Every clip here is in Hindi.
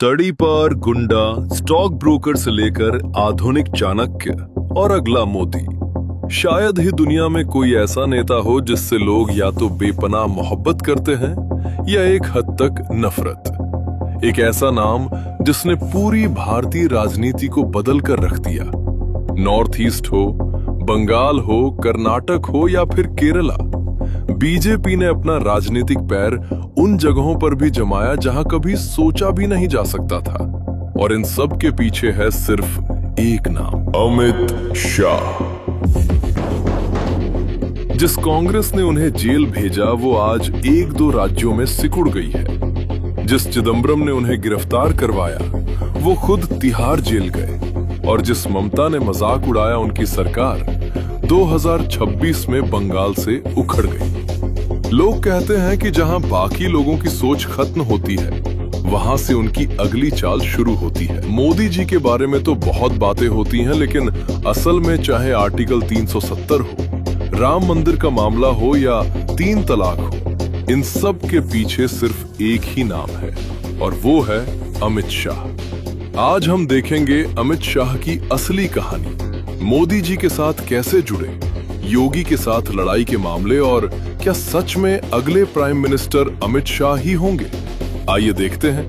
तड़ीपार गुंडा, स्टॉक ब्रोकर से लेकर आधुनिक चाणक्य और अगला मोदी। शायद ही दुनिया में कोई ऐसा नेता हो जिससे लोग या तो बेपनाह मोहब्बत करते हैं या एक हद तक नफरत। एक ऐसा नाम जिसने पूरी भारतीय राजनीति को बदल कर रख दिया। नॉर्थ ईस्ट हो, बंगाल हो, कर्नाटक हो या फिर केरला, बीजेपी ने अपना राजनीतिक पैर उन जगहों पर भी जमाया जहां कभी सोचा भी नहीं जा सकता था। और इन सब के पीछे है सिर्फ एक नाम, अमित शाह। जिस कांग्रेस ने उन्हें जेल भेजा वो आज एक दो राज्यों में सिकुड़ गई है। जिस चिदंबरम ने उन्हें गिरफ्तार करवाया वो खुद तिहाड़ जेल गए। और जिस ममता ने मजाक उड़ाया उनकी सरकार 2026 में बंगाल से उखड़ गई। लोग कहते हैं कि जहां बाकी लोगों की सोच खत्म होती है वहां से उनकी अगली चाल शुरू होती है। मोदी जी के बारे में तो बहुत बातें होती हैं, लेकिन असल में चाहे आर्टिकल 370 हो, राम मंदिर का मामला हो या 3 तलाक हो, इन सब के पीछे सिर्फ एक ही नाम है और वो है अमित शाह। आज हम देखेंगे अमित शाह की असली कहानी, मोदी जी के साथ कैसे जुड़े, योगी के साथ लड़ाई के मामले, और क्या सच में अगले प्राइम मिनिस्टर अमित शाह ही होंगे। आइए देखते हैं।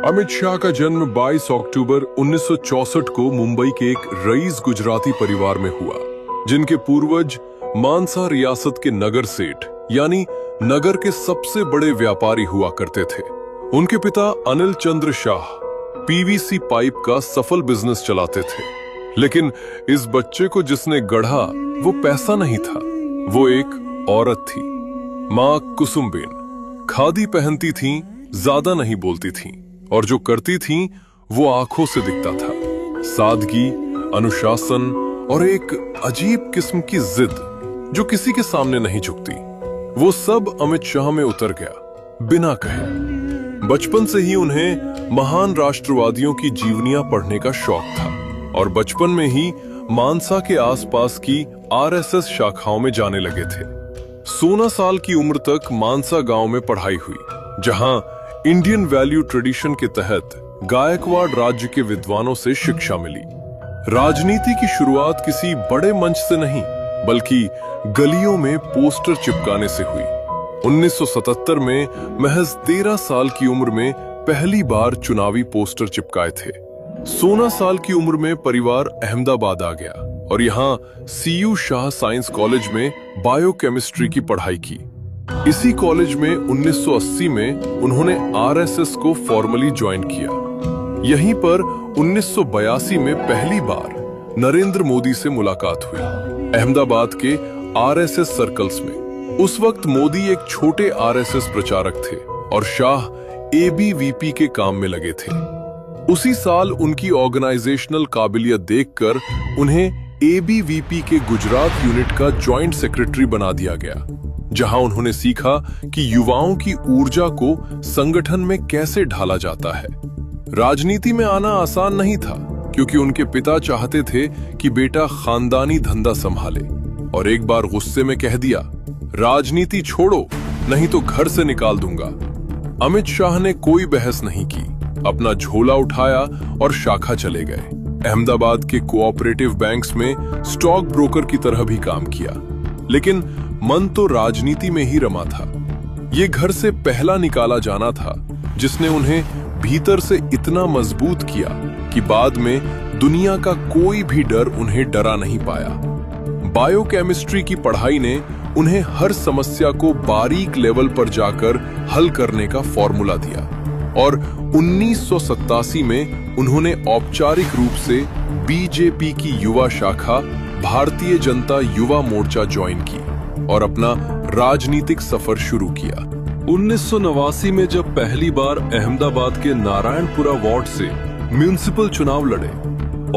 अमित शाह का जन्म 22 अक्टूबर 1964 को मुंबई के एक रईस गुजराती परिवार में हुआ, जिनके पूर्वज मानसा रियासत के नगर सेठ यानी नगर के सबसे बड़े व्यापारी हुआ करते थे। उनके पिता अनिल चंद्र शाह पीवीसी पाइप का सफल बिजनेस चलाते थे, लेकिन इस बच्चे को जिसने गढ़ा वो पैसा नहीं था, वो एक औरत थी। माँ कुसुमबेन खादी पहनती थीं, ज्यादा नहीं बोलती थीं, और जो करती थीं वो आंखों से दिखता था। सादगी, अनुशासन और एक अजीब किस्म की जिद जो किसी के सामने नहीं झुकती, वो सब अमित शाह में उतर गया बिना कहे। बचपन से ही उन्हें महान राष्ट्रवादियों की जीवनियां पढ़ने का शौक था और बचपन में ही मानसा के आसपास की आरएसएस शाखाओं में जाने लगे थे। 16 साल की उम्र तक मानसा गांव में पढ़ाई हुई, जहां इंडियन वैल्यू ट्रेडिशन के तहत गायकवाड़ राज्य के विद्वानों से शिक्षा मिली। राजनीति की शुरुआत किसी बड़े मंच से नहीं बल्कि गलियों में पोस्टर चिपकाने से हुई। 1977 में महज 13 साल की उम्र में पहली बार चुनावी पोस्टर चिपकाए थे। 16 साल की उम्र में परिवार अहमदाबाद आ गया और यहाँ सीयू शाह साइंस कॉलेज में बायोकेमिस्ट्री की पढ़ाई की। इसी कॉलेज में 1980 में उन्होंने आरएसएस को फॉर्मली ज्वाइन किया। यहीं पर 1982 में पहली बार नरेंद्र मोदी से मुलाकात हुई, अहमदाबाद के आरएसएस सर्कल्स में। उस वक्त मोदी एक छोटे आरएसएस प्रचारक थे और शाह एबीवीपी के काम में लगे थे। उसी साल उनकी ऑर्गेनाइजेशनल काबिलियत देखकर उन्हें एबीवीपी के गुजरात यूनिट का जॉइंट सेक्रेटरी बना दिया गया, जहां उन्होंने सीखा कि युवाओं की ऊर्जा को संगठन में कैसे ढाला जाता है। राजनीति में आना आसान नहीं था, क्योंकि उनके पिता चाहते थे कि बेटा खानदानी धंधा संभाले, और एक बार गुस्से में कह दिया, राजनीति छोड़ो नहीं तो घर से निकाल दूंगा। अमित शाह ने कोई बहस नहीं की, अपना झोला उठाया और शाखा चले गए। अहमदाबाद के कोऑपरेटिव बैंक्स में स्टॉक ब्रोकर की तरह भी काम किया, लेकिन मन तो राजनीति में ही रमा था। ये घर से पहला निकाला जाना था जिसने उन्हें भीतर से इतना मजबूत किया कि बाद में दुनिया का कोई भी डर उन्हें डरा नहीं पाया। बायोकेमिस्ट्री की पढ़ाई ने उन्हें हर समस्या को बारीक लेवल पर जाकर हल करने का फॉर्मूला दिया, और 1987 में उन्होंने औपचारिक रूप से बीजेपी की युवा शाखा भारतीय जनता युवा मोर्चा ज्वाइन की और अपना राजनीतिक सफर शुरू किया। 1989 में जब पहली बार अहमदाबाद के नारायणपुरा वार्ड से म्युनिसिपल चुनाव लड़े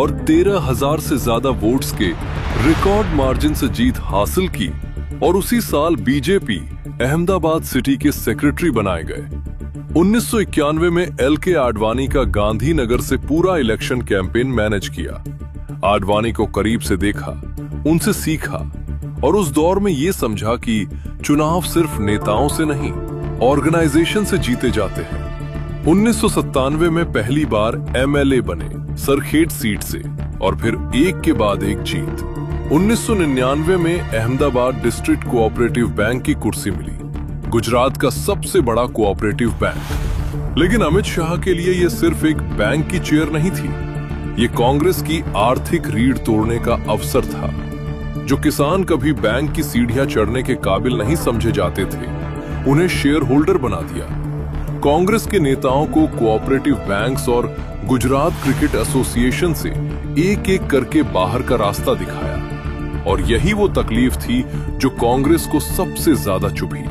और 13,000 से ज्यादा वोट्स के रिकॉर्ड मार्जिन से जीत हासिल की, और उसी साल बीजेपी अहमदाबाद सिटी के सेक्रेटरी बनाए गए। 1991 में एलके आडवाणी का गांधीनगर से पूरा इलेक्शन कैंपेन मैनेज किया। आडवाणी को करीब से देखा, उनसे सीखा और उस दौर में ये समझा कि चुनाव सिर्फ नेताओं से नहीं, ऑर्गेनाइजेशन से जीते जाते हैं। 1997 में पहली बार एमएलए बने सरखेट सीट से, और फिर एक के बाद एक जीत। 1999 में अहमदाबाद डिस्ट्रिक्ट कोऑपरेटिव बैंक की कुर्सी मिली, गुजरात का सबसे बड़ा कोऑपरेटिव बैंक। लेकिन अमित शाह के लिए यह सिर्फ एक बैंक की चेयर नहीं थी, ये कांग्रेस की आर्थिक रीढ़ तोड़ने का अवसर था। जो किसान कभी बैंक की सीढ़ियां चढ़ने के काबिल नहीं समझे जाते थे, उन्हें शेयर होल्डर बना दिया। कांग्रेस के नेताओं को कोऑपरेटिव बैंक्स और गुजरात क्रिकेट एसोसिएशन से एक एक करके बाहर का रास्ता दिखाया, और यही वो तकलीफ थी जो कांग्रेस को सबसे ज्यादा चुभी।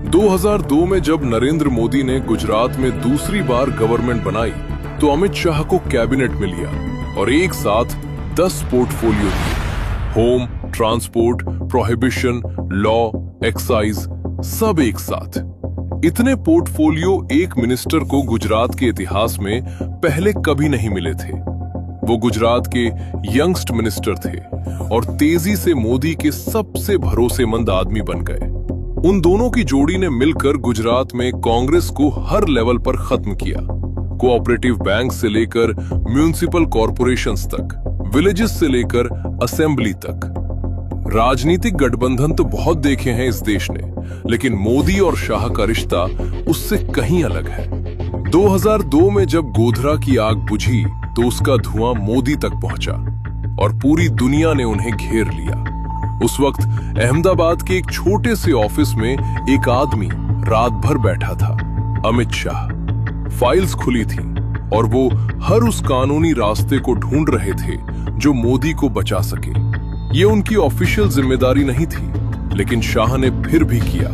2002 में जब नरेंद्र मोदी ने गुजरात में दूसरी बार गवर्नमेंट बनाई, तो अमित शाह को कैबिनेट में लिया और एक साथ 10 पोर्टफोलियो दिए। Home, transport, prohibition, law, excise, सब एक साथ। इतने पोर्टफोलियो एक मिनिस्टर को गुजरात के इतिहास में पहले कभी नहीं मिले थे। वो गुजरात के यंगस्ट मिनिस्टर थे और तेजी से मोदी के सबसे भरोसेमंद आदमी बन गए। उन दोनों की जोड़ी ने मिलकर गुजरात में कांग्रेस को हर लेवल पर खत्म किया, कोऑपरेटिव बैंक से लेकर म्युनिसिपल कॉरपोरेशंस तक, विलेजेस से लेकर असेंबली तक। राजनीतिक गठबंधन तो बहुत देखे हैं इस देश ने, लेकिन मोदी और शाह का रिश्ता उससे कहीं अलग है। 2002 में जब गोधरा की आग बुझी, तो उसका धुआं मोदी तक पहुंचा और पूरी दुनिया ने उन्हें घेर लिया। उस वक्त अहमदाबाद के एक छोटे से ऑफिस में एक आदमी रात भर बैठा था, अमित शाह। फाइल्स खुली थी और वो हर उस कानूनी रास्ते को ढूंढ रहे थे जो मोदी को बचा सके। ये उनकी ऑफिशियल जिम्मेदारी नहीं थी, लेकिन शाह ने फिर भी किया।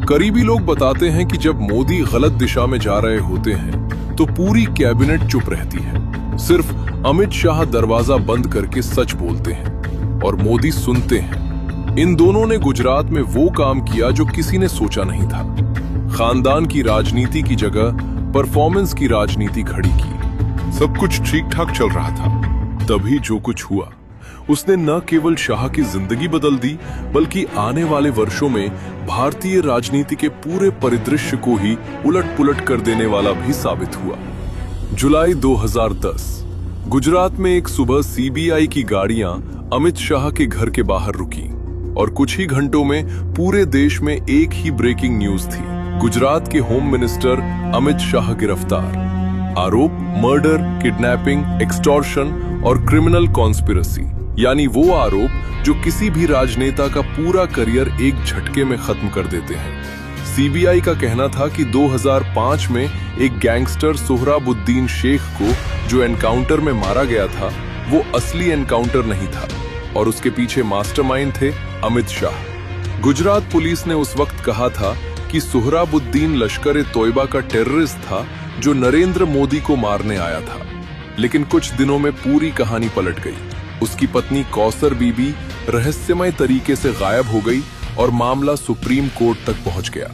करीबी लोग बताते हैं कि जब मोदी गलत दिशा में जा रहे होते हैं, तो पूरी कैबिनेट चुप रहती है। सिर्फ अमित शाह दरवाजा बंद करके सच बोलते हैं और मोदी सुनते हैं। इन दोनों ने गुजरात में वो काम किया जो किसी ने सोचा नहीं था। खानदान की राजनीति की जगह परफॉर्मेंस की राजनीति खड़ी की। सब कुछ ठीक ठाक चल रहा था, तभी जो कुछ हुआ उसने न केवल शाह की जिंदगी बदल दी, बल्कि आने वाले वर्षों में भारतीय राजनीति के पूरे परिदृश्य को ही उलट-पुलट कर देने वाला भी साबित हुआ। जुलाई 2010, गुजरात में एक सुबह सीबीआई की गाड़ियां अमित शाह के घर के बाहर रुकी और कुछ ही घंटों में पूरे देश में एक ही ब्रेकिंग न्यूज थी। गुजरात के होम मिनिस्टर अमित शाह गिरफ्तार। आरोप मर्डर, किडनैपिंग, एक्सटॉर्शन और क्रिमिनल कॉन्स्पिरेसी, यानी वो आरोप जो किसी भी राजनेता का पूरा करियर एक झटके में खत्म कर देते हैं। सीबीआई का कहना था कि 2005 में एक गैंगस्टर सोहराबुद्दीन शेख को जो एनकाउंटर में मारा गया था, वो असली एनकाउंटर नहीं था और उसके पीछे मास्टरमाइंड थे अमित शाह। गुजरात पुलिस ने उस वक्त कहा था कि सोहराबुद्दीन लश्कर-ए-तोयबा का टेररिस्ट था जो नरेंद्र मोदी को मारने आया था। लेकिन कुछ दिनों में पूरी कहानी पलट गई। उसकी पत्नी कौसर बीबी रहस्यमय तरीके से गायब हो गई और मामला सुप्रीम कोर्ट तक पहुंच गया।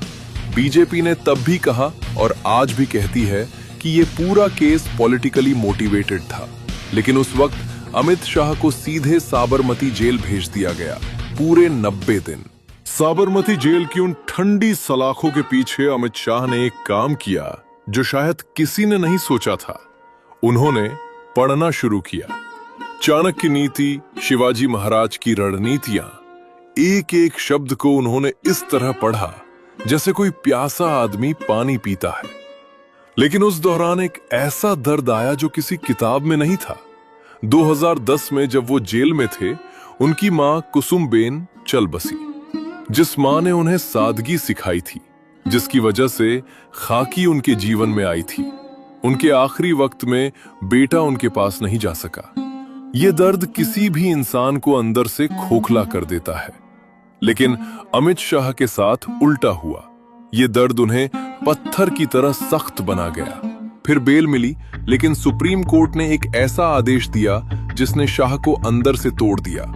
बीजेपी ने तब भी कहा और आज भी कहती है कि ये पूरा केस पॉलिटिकली मोटिवेटेड था। लेकिन उस वक्त अमित शाह को सीधे साबरमती जेल भेज दिया गया, पूरे 90 दिन। साबरमती जेल की उन ठंडी सलाखों के पीछे अमित शाह ने एक काम किया जो शायद किसी ने नहीं सोचा था। उन्होंने पढ़ना शुरू किया। चाणक्य नीति, शिवाजी महाराज की रणनीतियां, एक एक शब्द को उन्होंने इस तरह पढ़ा जैसे कोई प्यासा आदमी पानी पीता है। लेकिन उस दौरान एक ऐसा दर्द आया जो किसी किताब में नहीं था। 2010 में जब वो जेल में थे, उनकी मां कुसुमबेन चल बसी। जिस मां ने उन्हें सादगी सिखाई थी, जिसकी वजह से खाकी उनके जीवन में आई थी। उनके आखिरी वक्त में बेटा उनके पास नहीं जा सका। ये दर्द किसी भी इंसान को अंदर से खोखला कर देता है, लेकिन अमित शाह के साथ उल्टा हुआ। ये दर्द उन्हें पत्थर की तरह सख्त बना गया। फिर बेल मिली, लेकिन सुप्रीम कोर्ट ने एक ऐसा आदेश दिया जिसने शाह को अंदर से तोड़ दिया।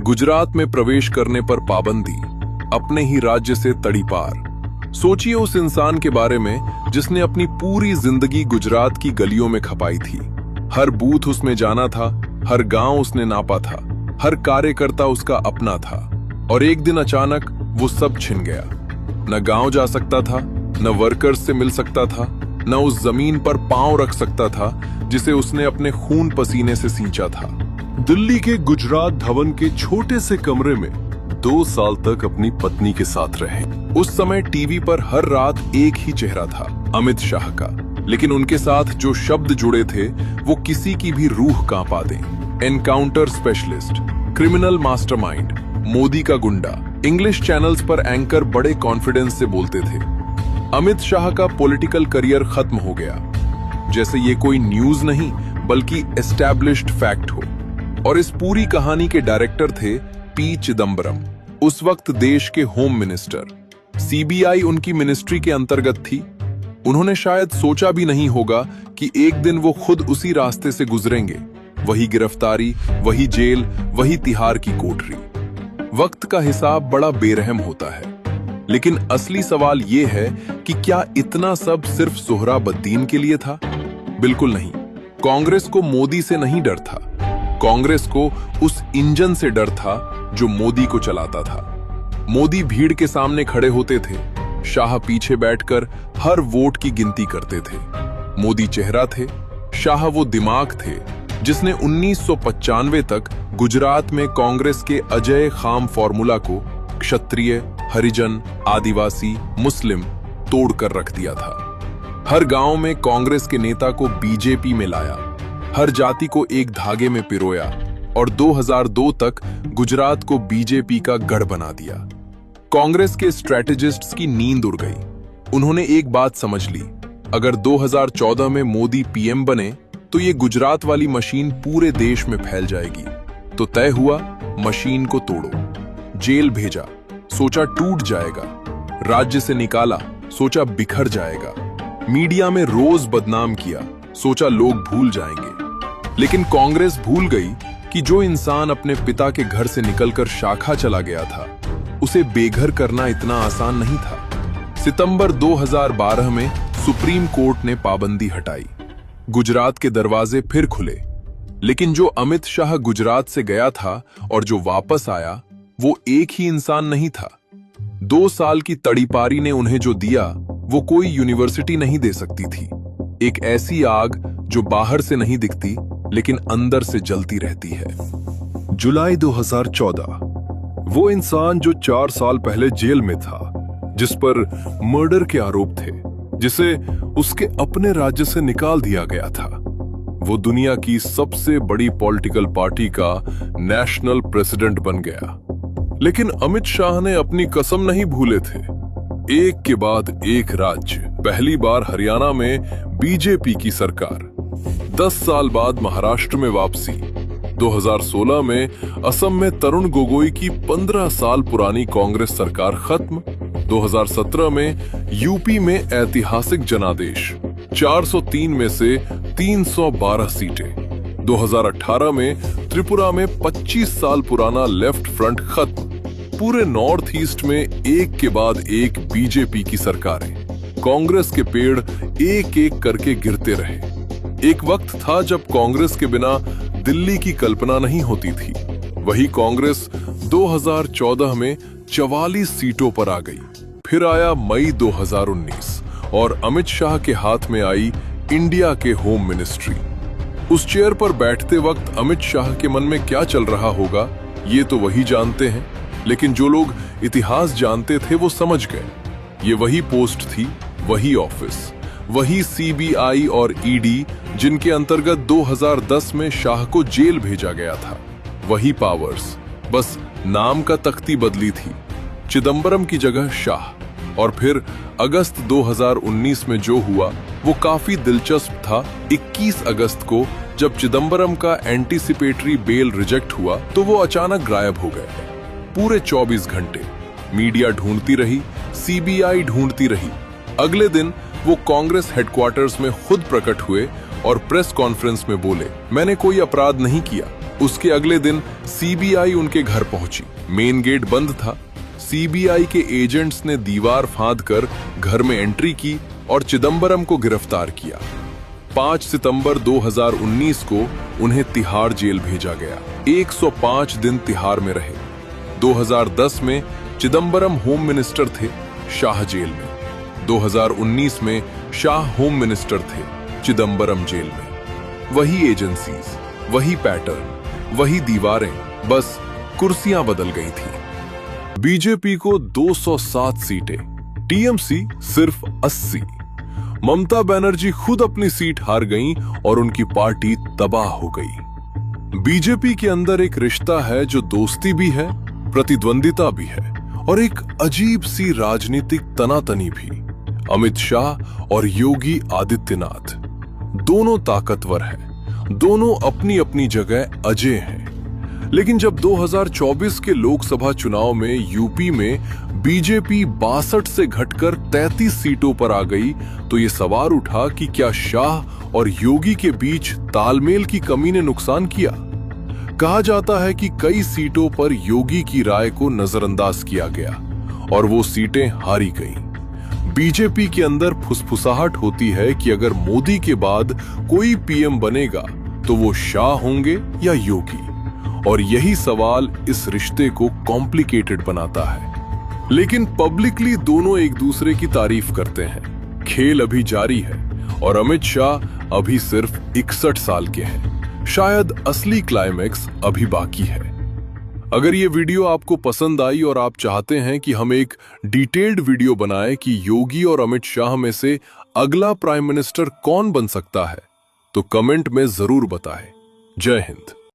गुजरात में प्रवेश करने पर पाबंदी, अपने ही राज्य से तड़ीपार। सोचिए उस इंसान के बारे में जिसने अपनी पूरी जिंदगी गुजरात की गलियों में खपाई थी। हर बूथ उसमें जाना था, हर गांव उसने नापा था, हर कार्यकर्ता उसका अपना था। और एक दिन अचानक वो सब छिन गया। न गांव जा सकता था, न वर्कर्स से मिल सकता था, न उस जमीन पर पांव रख सकता था जिसे उसने अपने खून पसीने से सींचा था। दिल्ली के गुजरात भवन के छोटे से कमरे में 2 साल तक अपनी पत्नी के साथ रहे। उस समय टीवी पर हर रात एक ही चेहरा था, अमित शाह का, लेकिन उनके साथ जो शब्द जुड़े थे वो किसी की भी रूह कांपा दें। Encounter specialist, criminal mastermind, Modi का गुंडा। इंग्लिश चैनल्स पर एंकर बड़े कॉन्फिडेंस से बोलते थे। अमित शाह का पॉलिटिकल करियर खत्म हो गया, जैसे ये कोई न्यूज नहीं बल्कि एस्टैब्लिश्ड फैक्ट हो। और इस पूरी कहानी के डायरेक्टर थे पी चिदम्बरम, उस वक्त देश के होम मिनिस्टर। सीबीआई उनकी मिनिस्ट्री के अंतर्गत थी। उन्होंने शायद सोचा भी नहीं होगा कि एक दिन वो खुद उसी रास्ते से गुजरेंगे। वही गिरफ्तारी, वही जेल, वही तिहाड़ की कोठरी। वक्त का हिसाब बड़ा बेरहम होता है, लेकिन असली सवाल ये है कि क्या इतना सब सिर्फ सोहराबुद्दीन के लिए था? बिल्कुल नहीं। कांग्रेस को मोदी से नहीं डर था, कांग्रेस को उस इंजन से डर था जो मोदी को चलाता था। मोदी भीड़ के सामने खड़े होते थे, शाह पीछे बैठकर हर वोट की गिनती करते थे। मोदी चेहरा थे, शाह वो दिमाग थे जिसने 1995 तक गुजरात में कांग्रेस के अजय खाम फॉर्मूला को क्षत्रिय, हरिजन, आदिवासी, मुस्लिम तोड़कर रख दिया था। हर गांव में कांग्रेस के नेता को बीजेपी में लाया, हर जाति को एक धागे में पिरोया और 2002 तक गुजरात को बीजेपी का गढ़ बना दिया। कांग्रेस के स्ट्रेटेजिस्ट्स की नींद उड़ गई। उन्होंने एक बात समझ ली, अगर 2014 में मोदी पीएम बने तो ये गुजरात वाली मशीन पूरे देश में फैल जाएगी। तो तय हुआ, मशीन को तोड़ो। जेल भेजा, सोचा टूट जाएगा। राज्य से निकाला, सोचा बिखर जाएगा। मीडिया में रोज बदनाम किया, सोचा लोग भूल जाएंगे। लेकिन कांग्रेस भूल गई कि जो इंसान अपने पिता के घर से निकलकर शाखा चला गया था, उसे बेघर करना इतना आसान नहीं था। सितंबर 2012 में सुप्रीम कोर्ट ने पाबंदी हटाई। गुजरात के दरवाजे फिर खुले, लेकिन जो अमित शाह गुजरात से गया था और जो वापस आया, वो एक ही इंसान नहीं था। 2 साल की तड़ीपारी ने उन्हें जो दिया वो कोई यूनिवर्सिटी नहीं दे सकती थी। एक ऐसी आग जो बाहर से नहीं दिखती लेकिन अंदर से जलती रहती है। जुलाई 2014, वो इंसान जो 4 साल पहले जेल में था, जिस पर मर्डर के आरोप थे, जिसे उसके अपने राज्य से निकाल दिया गया था, वो दुनिया की सबसे बड़ी पॉलिटिकल पार्टी का नेशनल प्रेसिडेंट बन गया। लेकिन अमित शाह ने अपनी कसम नहीं भूले थे। एक के बाद एक राज्य, पहली बार हरियाणा में बीजेपी की सरकार, 10 साल बाद महाराष्ट्र में वापसी, 2016 में असम में तरुण गोगोई की 15 साल पुरानी कांग्रेस सरकार खत्म, 2017 में यूपी में ऐतिहासिक जनादेश, 403 में से 312 सीटें, 2018 में त्रिपुरा में 25 साल पुराना लेफ्ट फ्रंट खत्म। पूरे नॉर्थ ईस्ट में एक के बाद एक बीजेपी की सरकारें। कांग्रेस के पेड़ एक एक करके गिरते रहे। एक वक्त था जब कांग्रेस के बिना दिल्ली की कल्पना नहीं होती थी। वही कांग्रेस 2014 में 44 सीटों पर आ गई। फिर आया मई 2019 और अमित शाह के हाथ में आई इंडिया के होम मिनिस्ट्री। उस चेयर पर बैठते वक्त अमित शाह के मन में क्या चल रहा होगा, ये तो वही जानते हैं। लेकिन जो लोग इतिहास जानते थे वो समझ गए, ये वही पोस्ट थी, वही ऑफिस, वही सीबीआई और ईडी जिनके अंतर्गत 2010 में शाह को जेल भेजा गया था। वही पावर्स, बस नाम का तख्ती बदली थी। चिदम्बरम की जगह शाह। और फिर अगस्त 2019 में जो हुआ वो काफी दिलचस्प था। 21 अगस्त को जब चिदम्बरम का एंटीसिपेटरी बेल रिजेक्ट हुआ तो वो अचानक गायब हो गए। पूरे 24 घंटे मीडिया ढूंढती रही, सीबीआई ढूंढती रही। अगले दिन वो कांग्रेस हेडक्वार्टर्स में खुद प्रकट हुए और प्रेस कॉन्फ्रेंस में बोले, मैंने कोई अपराध नहीं किया। उसके अगले दिन सीबीआई उनके घर पहुंची। मेन गेट बंद था। सीबीआई के एजेंट्स ने दीवार फांदकर घर में एंट्री की और चिदम्बरम को गिरफ्तार किया। 5 सितंबर 2019 को उन्हें तिहाड़ जेल भेजा गया। 105 दिन तिहाड़ में रहे। 2010 में चिदंबरम होम मिनिस्टर थे, शाह जेल में। 2019 में शाह होम मिनिस्टर थे, चिदंबरम जेल में। वही एजेंसीज, वही पैटर्न, वही दीवारें, बस कुर्सियां बदल गई थी। बीजेपी को 207 सीटें, टीएमसी सिर्फ 80। ममता बनर्जी खुद अपनी सीट हार गईं और उनकी पार्टी तबाह हो गई। बीजेपी के अंदर एक रिश्ता है जो दोस्ती भी है, प्रतिद्वंदिता भी है और एक अजीब सी राजनीतिक तनातनी भी। अमित शाह और योगी आदित्यनाथ दोनों ताकतवर हैं, दोनों अपनी अपनी जगह अजय हैं। लेकिन जब 2024 के लोकसभा चुनाव में यूपी में बीजेपी 62 से घटकर 33 सीटों पर आ गई, तो ये सवाल उठा कि क्या शाह और योगी के बीच तालमेल की कमी ने नुकसान किया। कहा जाता है कि कई सीटों पर योगी की राय को नजरअंदाज किया गया और वो सीटें हारी गईं। बीजेपी के अंदर फुसफुसाहट होती है कि अगर मोदी के बाद कोई पीएम बनेगा तो वो शाह होंगे या योगी, और यही सवाल इस रिश्ते को कॉम्प्लिकेटेड बनाता है। लेकिन पब्लिकली दोनों एक दूसरे की तारीफ करते हैं। खेल अभी जारी है और अमित शाह अभी सिर्फ 61 साल के हैं। शायद असली क्लाइमैक्स अभी बाकी है। अगर ये वीडियो आपको पसंद आई और आप चाहते हैं कि हम एक डिटेल्ड वीडियो बनाएं कि योगी और अमित शाह में से अगला प्राइम मिनिस्टर कौन बन सकता है, तो कमेंट में जरूर बताएं। जय हिंद।